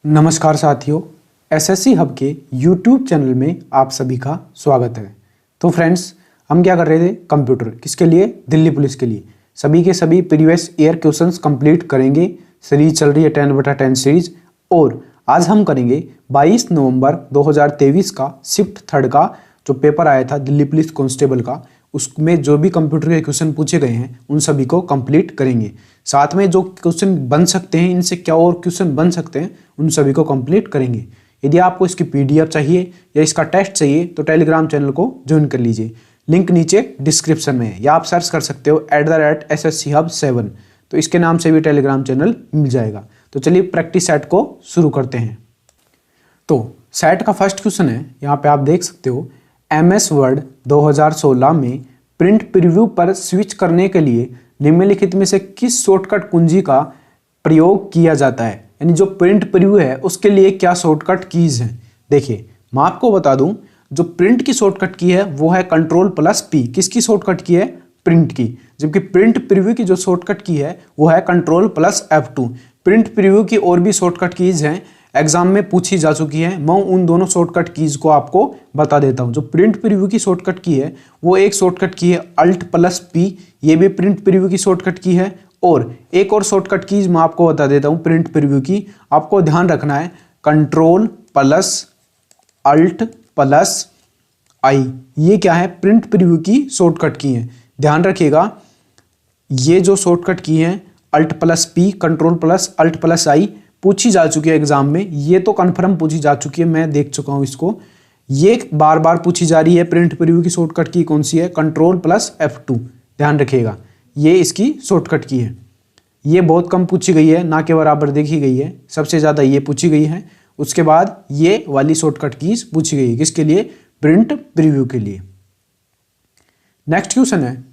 नमस्कार साथियों, SSC hub के यूट्यूब चैनल में आप सभी का स्वागत है। तो फ्रेंड्स, हम क्या कर रहे थे? कंप्यूटर किसके लिए? दिल्ली पुलिस के लिए सभी के सभी प्रीवियस ईयर क्वेश्चंस कंप्लीट करेंगे। सीरीज चल रही है 10/10 सीरीज, और आज हम करेंगे 22 नवंबर 2023 का शिफ्ट थर्ड का जो पेपर आया था दिल्ली पुलिस कांस्टेबल का, उसमें जो भी कंप्यूटर के क्वेश्चन पूछे गए हैं उन सभी को कंप्लीट करेंगे। साथ में जो क्वेश्चन बन सकते हैं, इनसे क्या और क्वेश्चन बन सकते हैं, उन सभी को कंप्लीट करेंगे। यदि आपको इसकी पीडीएफ चाहिए या इसका टेस्ट चाहिए तो टेलीग्राम चैनल को ज्वाइन कर लीजिए। लिंक नीचे डिस्क्रिप्शन में है, या आप सर्च कर सकते हो @SSC Hub 7, तो इसके नाम से भी टेलीग्राम चैनल मिल जाएगा। तो चलिए प्रैक्टिस सेट को शुरू करते हैं। तो सेट का फर्स्ट क्वेश्चन है, यहाँ पे आप देख सकते हो, MS वर्ड 2016 में प्रिंट प्रीव्यू पर स्विच करने के लिए निम्नलिखित में से किस शॉर्टकट कुंजी का प्रयोग किया जाता है? यानी जो प्रिंट प्रीव्यू है उसके लिए क्या शॉर्टकट कीज हैं? देखिए, मैं आपको बता दूं, जो प्रिंट की शॉर्टकट की है वो है Ctrl+P। किसकी शॉर्टकट की है? प्रिंट की। जबकि प्रिंट प्रीव्यू की जो शॉर्टकट की है वो है Ctrl+F2। प्रिंट प्रीव्यू की और भी शॉर्टकट कीज हैं, एग्जाम में पूछी जा चुकी है। मैं उन दोनों शॉर्टकट कीज को आपको बता देता हूं। जो प्रिंट प्रीव्यू की शॉर्टकट की है वो एक शॉर्टकट की है Alt+P, ये भी प्रिंट प्रीव्यू की शॉर्टकट की है। और एक और शॉर्टकट कीज मैं आपको बता देता हूं प्रिंट प्रीव्यू की, आपको ध्यान रखना है, Ctrl+Alt+I। ये क्या है? प्रिंट प्रीव्यू की शॉर्टकट की है। ध्यान रखिएगा, ये जो शॉर्टकट की है Alt+P, Ctrl+Alt+I पूछी जा चुकी है एग्जाम में। ये तो कन्फर्म पूछी जा चुकी है, मैं देख चुका हूं इसको। ये बार बार पूछी जा रही है। प्रिंट प्रीव्यू की शॉर्टकट की कौन सी है? Ctrl+F2। ध्यान रखिएगा, ये इसकी शॉर्टकट की है। ये बहुत कम पूछी गई है, ना के बराबर देखी गई है। सबसे ज्यादा ये पूछी गई है, उसके बाद ये वाली शॉर्टकट कीज पूछी गई है। किसके लिए? प्रिंट प्रीव्यू के लिए। नेक्स्ट क्वेश्चन है,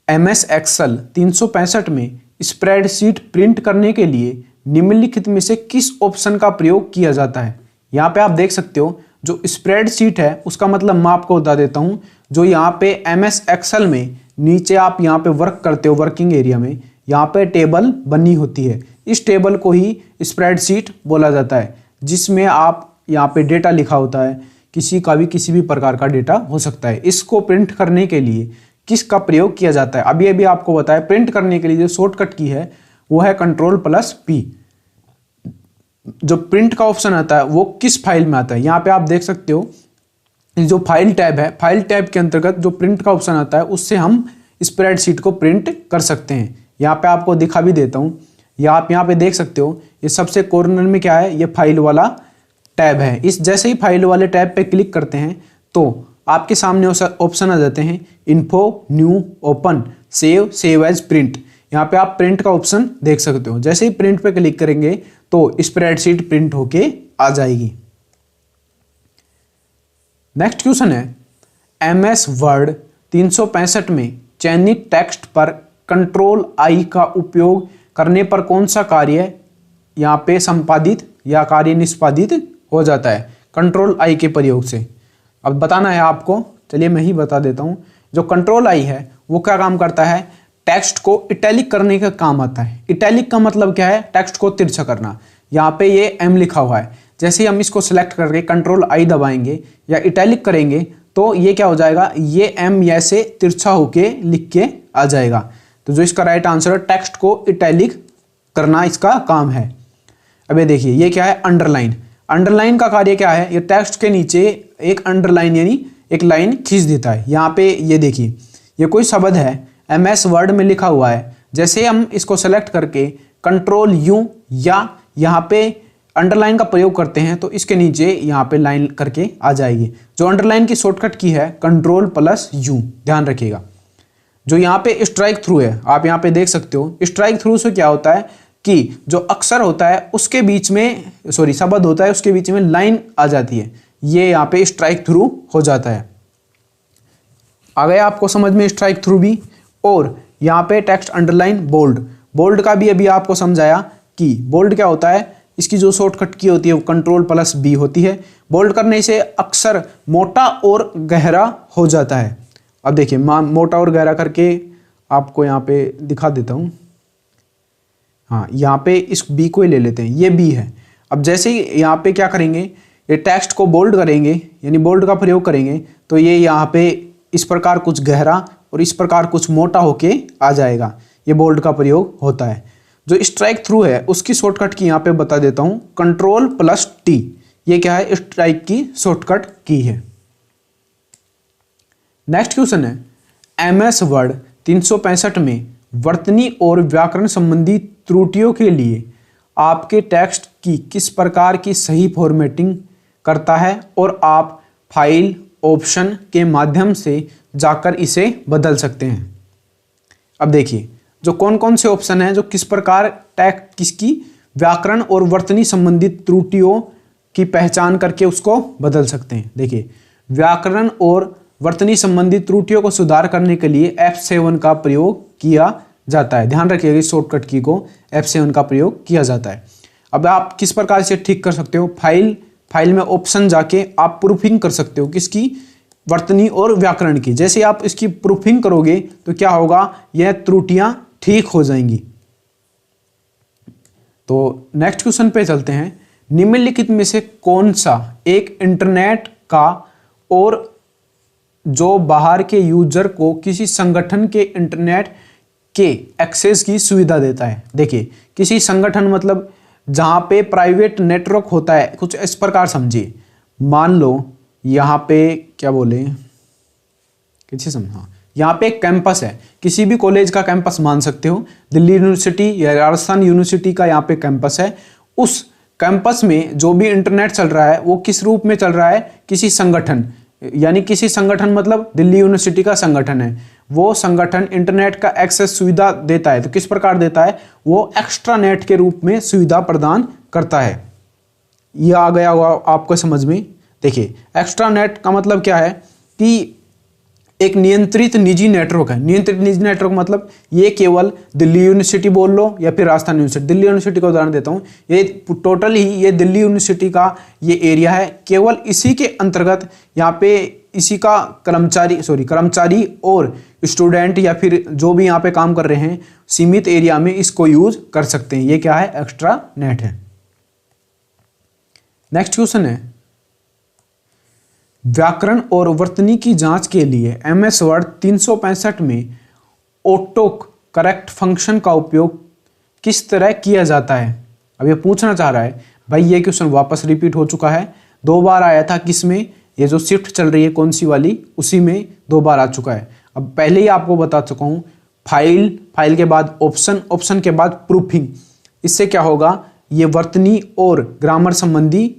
MS Excel 365 में स्प्रेडशीट प्रिंट करने के लिए निम्नलिखित में से किस ऑप्शन का प्रयोग किया जाता है? यहाँ पे आप देख सकते हो, जो स्प्रेडशीट है उसका मतलब मैं आपको बता देता हूँ। जो यहाँ पे MS Excel में नीचे आप यहाँ पे वर्क करते हो, वर्किंग एरिया में यहाँ पे टेबल बनी होती है। इस टेबल को ही स्प्रेडशीट बोला जाता है, जिसमें आप यहाँ पे डेटा लिखा होता है। किसी भी प्रकार का डेटा हो सकता है। इसको प्रिंट करने के लिए किसका प्रयोग किया जाता है? अभी अभी आपको बताया, प्रिंट करने के लिए जो शॉर्टकट की है वो है Ctrl+P। जो प्रिंट का ऑप्शन आता है वो किस फाइल में आता है? यहाँ पे आप देख सकते हो, जो फाइल टैब है, फाइल टैब के अंतर्गत जो प्रिंट का ऑप्शन आता है उससे हम स्प्रेडशीट को प्रिंट कर सकते हैं। यहाँ पे आपको दिखा भी देता हूँ, या आप यहाँ पे देख सकते हो, ये सबसे कॉर्नर में क्या है? ये फाइल वाला टैब है। इस जैसे ही फाइल वाले टैब पे क्लिक करते हैं तो आपके सामने ऑप्शन आ जाते हैं, info, new, open, save as print. यहाँ पे आप प्रिंट का ऑप्शन देख सकते हो। जैसे ही प्रिंट पे क्लिक करेंगे तो स्प्रेडशीट प्रिंट होके आ जाएगी। नेक्स्ट क्वेश्चन है, MS वर्ड 365 में चयनित टेक्स्ट पर Ctrl+I का उपयोग करने पर कौन सा कार्य यहाँ पे संपादित या कार्य निष्पादित हो जाता है? Ctrl+I के प्रयोग से। अब बताना है आपको, चलिए मैं ही बता देता हूँ। जो Ctrl+I है वो क्या काम करता है? टेक्स्ट को इटैलिक करने का काम आता है। इटैलिक का मतलब क्या है? टेक्स्ट को तिरछा करना। यहाँ पे ये M लिखा हुआ है, जैसे ही हम इसको सिलेक्ट करके Ctrl+I दबाएंगे या इटैलिक करेंगे तो ये क्या हो जाएगा? ये M ऐसे तिरछा होके लिख के आ जाएगा। तो जो इसका राइट आंसर है, टेक्स्ट को इटैलिक करना इसका काम है। अब ये देखिए, ये क्या है? अंडरलाइन। अंडरलाइन का कार्य क्या है? ये टेक्स्ट के नीचे एक अंडरलाइन यानी एक लाइन खींच देता है। यहाँ पे ये देखिए, ये कोई शब्द है, MS वर्ड में लिखा हुआ है। जैसे हम इसको सेलेक्ट करके Ctrl+U या यहाँ पे अंडरलाइन का प्रयोग करते हैं तो इसके नीचे यहाँ पे लाइन करके आ जाएगी। जो अंडरलाइन की शॉर्टकट की है Ctrl+U। ध्यान रखिएगा। जो यहाँ पे स्ट्राइक थ्रू है, आप यहाँ पे देख सकते हो। स्ट्राइक थ्रू से क्या होता है कि जो अक्षर होता है उसके बीच में, शब्द होता है उसके बीच में लाइन आ जाती है, ये यहाँ पे स्ट्राइक थ्रू हो जाता है। आ गया आपको समझ में स्ट्राइक थ्रू भी। और यहाँ पे टेक्स्ट अंडरलाइन, बोल्ड का भी अभी आपको समझाया कि बोल्ड क्या होता है। इसकी जो शॉर्टकट की होती है वो Ctrl+B होती है। बोल्ड करने से अक्षर मोटा और गहरा हो जाता है। अब देखिए, मोटा और गहरा करके आपको यहाँ पे दिखा देता हूँ। हाँ, यहाँ पे इस बी को ही ले लेते हैं, ये बी है। अब जैसे ही यहाँ पे क्या करेंगे, ये टेक्स्ट को बोल्ड करेंगे यानी बोल्ड का प्रयोग करेंगे तो ये यहाँ पे इस प्रकार कुछ गहरा और इस प्रकार कुछ मोटा होके आ जाएगा। ये बोल्ड का प्रयोग होता है। जो स्ट्राइक थ्रू है उसकी शॉर्टकट की यहाँ पे बता देता हूँ, Ctrl+T। ये क्या है, स्ट्राइक की शॉर्टकट की है। नेक्स्ट क्वेश्चन है, MS वर्ड 365 में वर्तनी और व्याकरण संबंधी त्रुटियों के लिए आपके टेक्स्ट की किस प्रकार की सही फॉर्मेटिंग करता है और आप फाइल ऑप्शन के माध्यम से जाकर इसे बदल सकते हैं। अब देखिए जो कौन कौन से ऑप्शन हैं जो किस प्रकार किसकी व्याकरण और वर्तनी संबंधित त्रुटियों की पहचान करके उसको बदल सकते हैं। देखिए व्याकरण और वर्तनी संबंधित त्रुटियों को सुधार करने के लिए F7 का प्रयोग किया जाता है। ध्यान रखिएगा इस शॉर्टकट की को F7 का प्रयोग किया जाता है। अब आप किस प्रकार से ठीक कर सकते हो, फाइल में ऑप्शन जाके आप प्रूफिंग कर सकते हो किसकी, वर्तनी और व्याकरण की। जैसे आप इसकी प्रूफिंग करोगे तो क्या होगा, यह त्रुटियां ठीक हो जाएंगी। तो नेक्स्ट क्वेश्चन पे चलते हैं। निम्नलिखित में से कौन सा एक इंटरनेट का और जो बाहर के यूजर को किसी संगठन के इंटरनेट के एक्सेस की सुविधा देता है। देखिए किसी संगठन मतलब जहां पे प्राइवेट नेटवर्क होता है, कुछ इस प्रकार समझिए। मान लो यहाँ पे क्या बोले, किसी समझा यहाँ पे एक कैंपस है, किसी भी कॉलेज का कैंपस मान सकते हो, दिल्ली यूनिवर्सिटी या राजस्थान यूनिवर्सिटी का यहाँ पे कैंपस है। उस कैंपस में जो भी इंटरनेट चल रहा है वो किस रूप में चल रहा है, किसी संगठन, यानी किसी संगठन मतलब दिल्ली यूनिवर्सिटी का संगठन है। वो संगठन इंटरनेट का एक्सेस सुविधा देता है। तो किस प्रकार देता है, वो एक्स्ट्रा नेट के रूप में सुविधा प्रदान करता है। ये आ गया होगा आपको समझ में। देखिए एक्स्ट्रा नेट का मतलब क्या है कि एक नियंत्रित निजी नेटवर्क है। नियंत्रित निजी नेटवर्क मतलब ये केवल दिल्ली यूनिवर्सिटी बोल लो या फिर राजस्थान यूनिवर्सिटी। दिल्ली यूनिवर्सिटी का उदाहरण देता हूँ, ये टोटल ही ये दिल्ली यूनिवर्सिटी का ये एरिया है, केवल इसी के अंतर्गत यहाँ पे इसी का कर्मचारी और स्टूडेंट या फिर जो भी यहाँ पे काम कर रहे हैं सीमित एरिया में इसको यूज कर सकते हैं। ये क्या है, एक्स्ट्रा नेट है। नेक्स्ट क्वेश्चन है, व्याकरण और वर्तनी की जांच के लिए MS वर्ड 365 में ऑटो करेक्ट फंक्शन का उपयोग किस तरह किया जाता है। अब ये पूछना चाह रहा है भाई, ये क्वेश्चन वापस रिपीट हो चुका है, 2 बार आया था। किसमें, ये जो शिफ्ट चल रही है कौन सी वाली, उसी में 2 बार आ चुका है। अब पहले ही आपको बता चुका हूँ, फाइल के बाद ऑप्शन के बाद प्रूफिंग। इससे क्या होगा, ये वर्तनी और ग्रामर संबंधी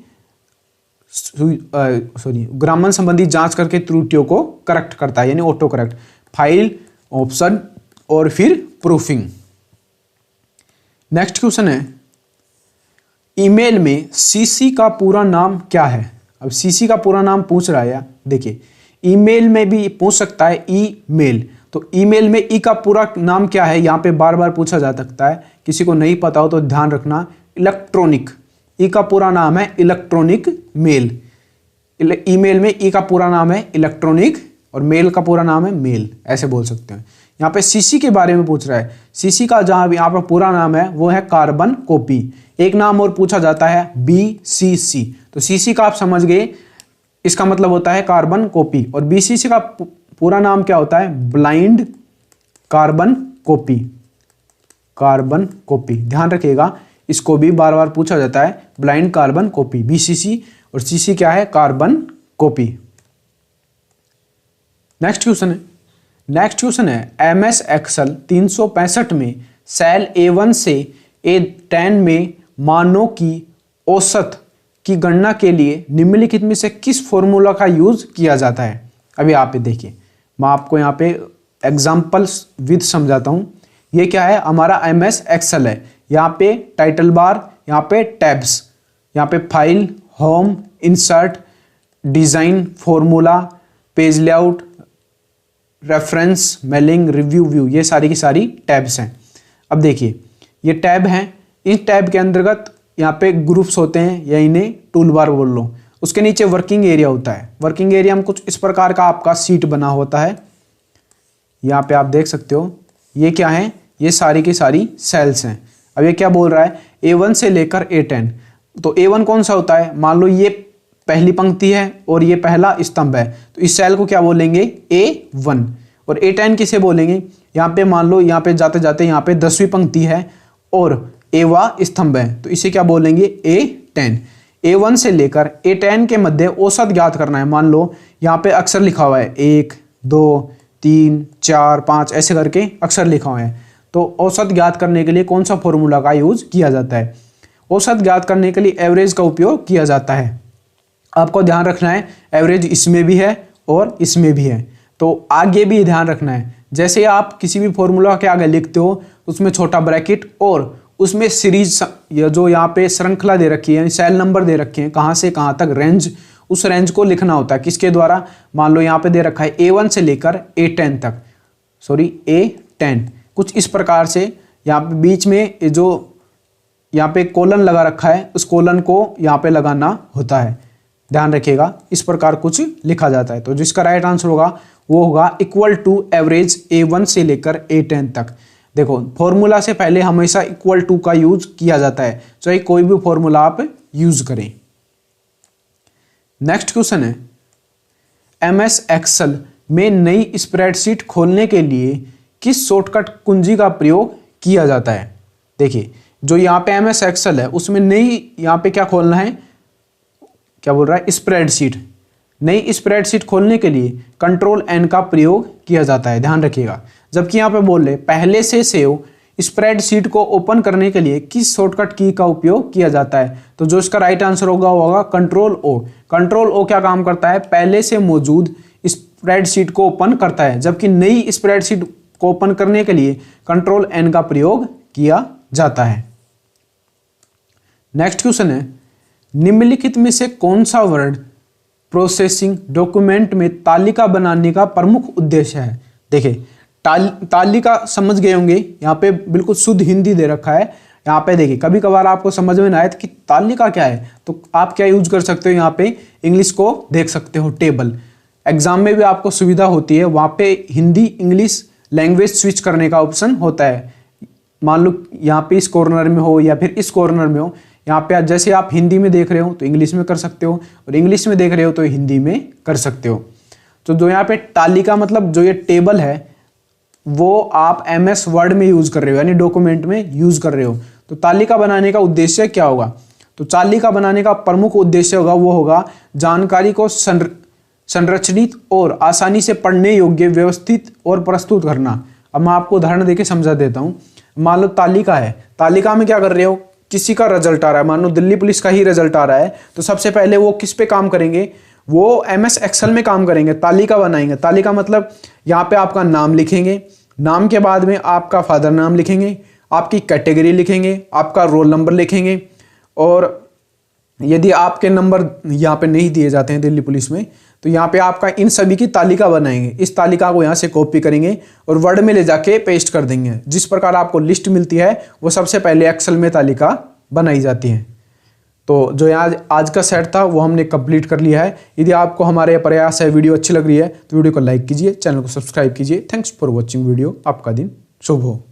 जांच करके त्रुटियों को करेक्ट करता है, यानी ऑटो करेक्ट। फाइल, ऑप्शन और फिर प्रूफिंग। नेक्स्ट क्वेश्चन है, ईमेल में CC का पूरा नाम क्या है। अब CC का पूरा नाम पूछ रहा है। देखिए ईमेल में भी पूछ सकता है ईमेल, तो ईमेल में ई का पूरा नाम क्या है, यहाँ पे बार बार पूछा जा सकता है। किसी को नहीं पता हो तो ध्यान रखना, इलेक्ट्रॉनिक। ई का पूरा नाम है इलेक्ट्रॉनिक मेल। ईमेल में ई का पूरा नाम है इलेक्ट्रॉनिक और मेल का पूरा नाम है मेल, ऐसे बोल सकते हैं। यहाँ पे CC के बारे में पूछ रहा है। CC का जहाँ यहाँ पर पूरा नाम है वो है कार्बन कॉपी। एक नाम और पूछा जाता है BCC, तो CC का आप समझ गए, इसका मतलब होता है कार्बन कॉपी। और BCC का पूरा नाम क्या होता है, ब्लाइंड कार्बन कॉपी। ध्यान रखिएगा, इसको भी बार बार पूछा जाता है, ब्लाइंड कार्बन कॉपी। BCC और CC क्या है, कार्बन कॉपी। नेक्स्ट क्वेश्चन है, MS एक्सेल 365 में सेल A1 से A10 में मानों की औसत की गणना के लिए निम्नलिखित में से किस फॉर्मूला का यूज किया जाता है। अभी आप देखिए, मैं आपको यहाँ पे एग्जाम्पल्स विद समझाता हूँ। ये क्या है, हमारा MS एक्सेल है। यहाँ पे टाइटल बार, यहाँ पे टैब्स, यहाँ पे file, home, insert, design, formula, page layout, reference, mailing, review, view, ये सारी की सारी टैब्स हैं। अब देखिए ये टैब हैं, इस टैब के अंतर्गत यहाँ पे ग्रुप्स होते हैं या इन्हें टूल बार बोल लो। उसके नीचे वर्किंग एरिया होता है। वर्किंग एरिया में कुछ इस प्रकार का आपका सीट बना होता है, यहाँ पे आप देख सकते हो। ये क्या है, ये सारी की सारी सेल्स हैं। अब ये क्या बोल रहा है, A1 से लेकर A10, तो A1 कौन सा होता है, मान लो ये पहली पंक्ति है और ये पहला स्तंभ है, तो इस सेल को क्या बोलेंगे, A1। और A10 किसे बोलेंगे, यहाँ पे मान लो यहाँ पे जाते जाते यहाँ पे 10वीं पंक्ति है और A वां स्तंभ है, तो इसे क्या बोलेंगे, A10। A1 से लेकर A10 के मध्य औसत ज्ञात करना है। मान लो यहाँ पे अक्षर लिखा हुआ है 1 2 3 4 5 ऐसे करके अक्षर लिखा हुआ है, तो औसत ज्ञात करने के लिए कौन सा फॉर्मूला का यूज किया जाता है, औसत ज्ञात करने के लिए एवरेज का उपयोग किया जाता है। आपको ध्यान रखना है एवरेज इसमें भी है और इसमें भी है, तो आगे भी ध्यान रखना है। जैसे आप किसी भी फॉर्मूला के आगे लिखते हो उसमें छोटा ब्रैकेट और उसमें सीरीज जो यहाँ पे श्रृंखला दे रखी है, सेल नंबर दे रखे हैं, कहाँ से कहाँ तक रेंज, उस रेंज को लिखना होता है किसके द्वारा। मान लो यहाँ पे दे रखा है A1 से लेकर A10 तक, सॉरी A10, कुछ इस प्रकार से यहाँ पे बीच में जो यहाँ पे कोलन लगा रखा है उस कोलन को यहाँ पे लगाना होता है, ध्यान रखिएगा। इस प्रकार कुछ लिखा जाता है, तो जिसका राइट आंसर होगा वो होगा इक्वल टू एवरेज A1 से लेकर A10 तक। देखो फॉर्मूला से पहले हमेशा इक्वल टू का यूज किया जाता है, चाहे कोई भी फॉर्मूला आप यूज करें। नेक्स्ट क्वेश्चन है, MS एक्सेल में नई स्प्रेडशीट खोलने के लिए किस शॉर्टकट कुंजी का प्रयोग किया जाता है। देखिए जो यहाँ पे MS एक्सेल है उसमें नई यहाँ पे क्या खोलना है, क्या बोल रहा है, स्प्रेडशीट। नई स्प्रेडशीट खोलने के लिए कंट्रोल N का प्रयोग किया जाता है, ध्यान रखिएगा। जबकि यहाँ पे बोल रहे पहले से सेव स्प्रेडशीट को ओपन करने के लिए किस शॉर्टकट की का उपयोग किया जाता है, तो जो इसका राइट आंसर होगा वो होगा कंट्रोल O। कंट्रोल O क्या काम करता है, पहले से मौजूद स्प्रेडशीट को ओपन करता है, जबकि नई स्प्रेडशीट को ओपन करने के लिए कंट्रोल N का प्रयोग किया जाता है। नेक्स्ट क्वेश्चन है, निम्नलिखित में से कौन सा वर्ड प्रोसेसिंग डॉक्यूमेंट में तालिका बनाने का प्रमुख उद्देश्य है। देखिए तालिका समझ गए होंगे, यहाँ पे बिल्कुल शुद्ध हिंदी दे रखा है। यहाँ पे देखिए कभी कभार आपको समझ में ना आए कि तालिका क्या है, तो आप क्या यूज कर सकते हो, यहाँ पे इंग्लिश को देख सकते हो, टेबल। एग्जाम में भी आपको सुविधा होती है, वहाँ पे हिंदी इंग्लिश लैंग्वेज स्विच करने का ऑप्शन होता है। मान लो यहाँ पे इस कॉर्नर में हो या फिर इस कॉर्नर में हो, यहाँ पे जैसे आप हिंदी में देख रहे हो तो इंग्लिश में कर सकते हो, और इंग्लिश में देख रहे हो तो हिंदी में कर सकते हो। तो जो यहाँ पे तालिका मतलब जो ये टेबल है वो आप MS वर्ड में यूज कर रहे हो, यानी डॉक्यूमेंट में यूज कर रहे हो। तो तालिका बनाने का उद्देश्य क्या होगा, तो तालिका बनाने का प्रमुख उद्देश्य होगा वो होगा जानकारी को संरचित और आसानी से पढ़ने योग्य, व्यवस्थित और प्रस्तुत करना। अब मैं आपको उदाहरण देके समझा देता हूँ। मान लो तालिका है, तालिका में क्या कर रहे हो, किसी का रिजल्ट आ रहा है, मान लो दिल्ली पुलिस का ही रिजल्ट आ रहा है, तो सबसे पहले वो किस पे काम करेंगे, वो MS एक्सेल में काम करेंगे, तालिका बनाएंगे। तालिका मतलब यहाँ पे आपका नाम लिखेंगे, नाम के बाद में आपका फादर नाम लिखेंगे, आपकी कैटेगरी लिखेंगे, आपका रोल नंबर लिखेंगे, और यदि आपके नंबर यहाँ पे नहीं दिए जाते हैं दिल्ली पुलिस में तो यहाँ पे आपका इन सभी की तालिका बनाएंगे। इस तालिका को यहाँ से कॉपी करेंगे और वर्ड में ले जाके पेस्ट कर देंगे। जिस प्रकार आपको लिस्ट मिलती है वो सबसे पहले एक्सेल में तालिका बनाई जाती है। तो जो आज का सेट था वो हमने कंप्लीट कर लिया है। यदि आपको हमारे प्रयास है वीडियो अच्छी लग रही है तो वीडियो को लाइक कीजिए, चैनल को सब्सक्राइब कीजिए। Thanks for watching video. आपका दिन शुभ हो।